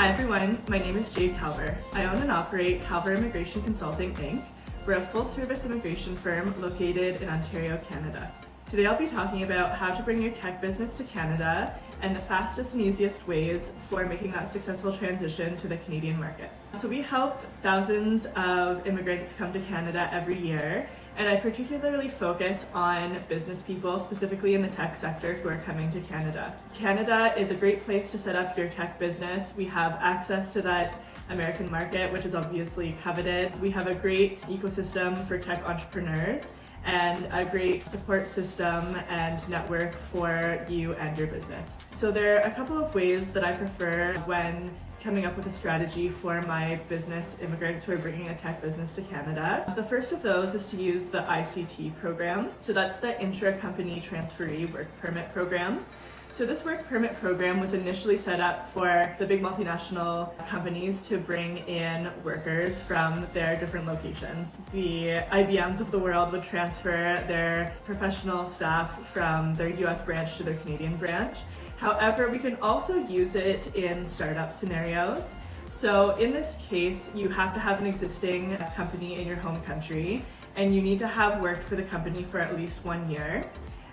Hi everyone, my name is Jade Calver. I own and operate Calver Immigration Consulting Inc. We're a full-service immigration firm located in Ontario, Canada. Today I'll be talking about how to bring your tech business to Canada and the fastest and easiest ways for making that successful transition to the Canadian market. So we help thousands of immigrants come to Canada every year, and I particularly focus on business people, specifically in the tech sector, who are coming to Canada. Canada is a great place to set up your tech business. We have access to that American market, which is obviously coveted. We have a great ecosystem for tech entrepreneurs and a great support system and network for you and your business. So there are a couple of ways that I prefer when coming up with a strategy for my business immigrants who are bringing a tech business to Canada. The first of those is to use the ICT program. So that's the Intra-Company Transferee Work Permit program. So this work permit program was initially set up for the big multinational companies to bring in workers from their different locations. The IBMs of the world would transfer their professional staff from their US branch to their Canadian branch. However, we can also use it in startup scenarios. So in this case, you have to have an existing company in your home country, and you need to have worked for the company for at least 1 year.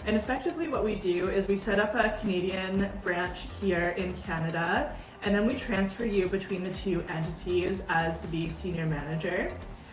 And effectively what we do is we set up a Canadian branch here in Canada, and then we transfer you between the two entities as the senior manager.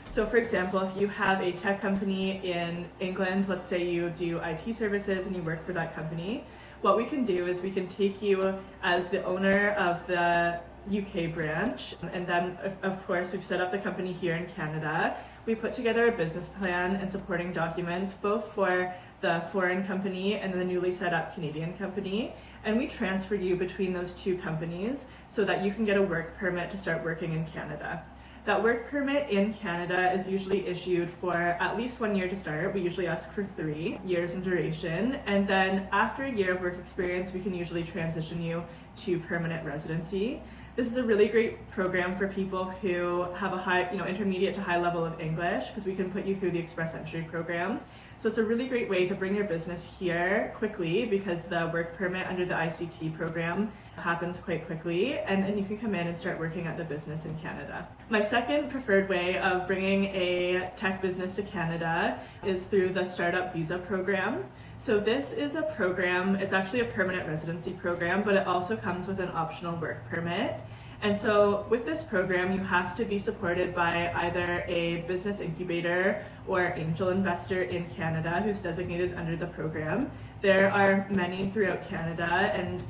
So for example, if you have a tech company in England, let's say you do IT services and you work for that company, what we can do is we can take you as the owner of the UK branch, and then of course we've set up the company here in Canada. We put together a business plan and supporting documents both for the foreign company and the newly set up Canadian company, and we transfer you between those two companies so that you can get a work permit to start working in Canada. That work permit in Canada is usually issued for at least 1 year to start. We usually ask for 3 years in duration, and then after a year of work experience we can usually transition you to permanent residency. This is a really great program for people who have a high, intermediate to high level of English, because we can put you through the Express Entry program. So it's a really great way to bring your business here quickly, because the work permit under the ICT program happens quite quickly, and then you can come in and start working at the business in Canada. My second preferred way of bringing a tech business to Canada is through the Startup Visa program. So this is a program, it's actually a permanent residency program, but it also comes with an optional work permit. And so with this program, you have to be supported by either a business incubator or angel investor in Canada who's designated under the program. There are many throughout Canada, and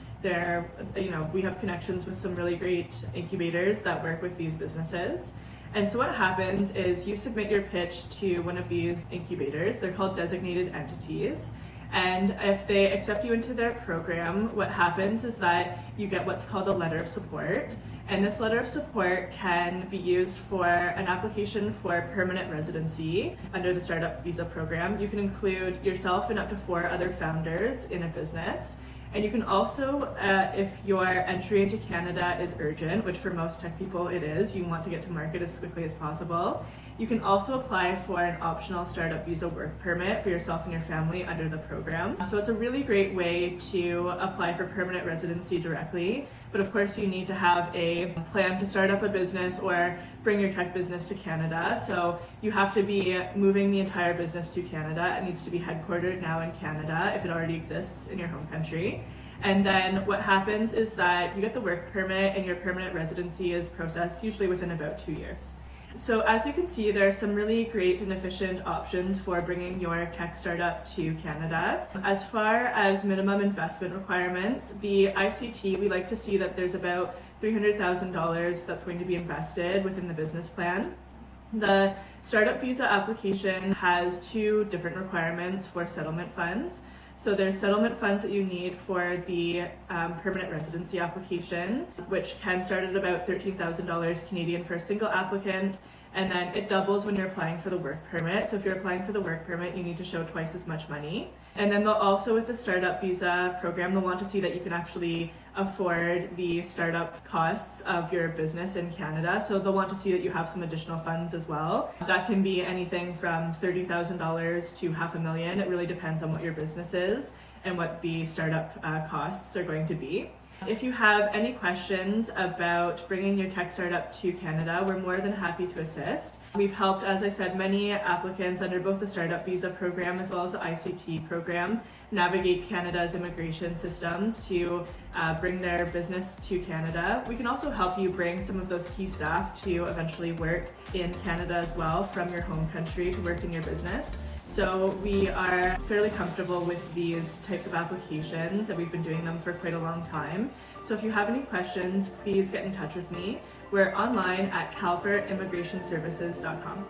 we have connections with some really great incubators that work with these businesses. And so what happens is you submit your pitch to one of these incubators. They're called designated entities. And if they accept you into their program, what happens is that you get what's called a letter of support. And this letter of support can be used for an application for permanent residency under the Startup Visa program. You can include yourself and up to 4 other founders in a business. And you can also, if your entry into Canada is urgent, which for most tech people it is, you want to get to market as quickly as possible, you can also apply for an optional Startup Visa work permit for yourself and your family under the program. So it's a really great way to apply for permanent residency directly, but of course you need to have a plan to start up a business or bring your tech business to Canada. So you have to be moving the entire business to Canada. It needs to be headquartered now in Canada if it already exists in your home country. And then what happens is that you get the work permit and your permanent residency is processed usually within about 2 years. So as you can see, there are some really great and efficient options for bringing your tech startup to Canada. As far as minimum investment requirements, the ICT, we like to see that there's about $300,000 that's going to be invested within the business plan. The Startup Visa application has 2 different requirements for settlement funds. So there's settlement funds that you need for the permanent residency application, which can start at about $13,000 Canadian for a single applicant, and then it doubles when you're applying for the work permit. So if you're applying for the work permit, you need to show twice as much money. And then they'll also, with the Startup Visa program, they'll want to see that you can actually afford the startup costs of your business in Canada. So they'll want to see that you have some additional funds as well. That can be anything from $30,000 to $500,000. It really depends on what your business is and what the startup costs are going to be. If you have any questions about bringing your tech startup to Canada, we're more than happy to assist. We've helped, as I said, many applicants under both the startup visa program as well as the ICT program navigate Canada's immigration systems to bring their business to Canada. We can also help you bring some of those key staff to eventually work in Canada as well from your home country to work in your business. So we are fairly comfortable with these types of applications and we've been doing them for quite a long time. So if you have any questions, please get in touch with me. We're online at calverimmigrationservices.com.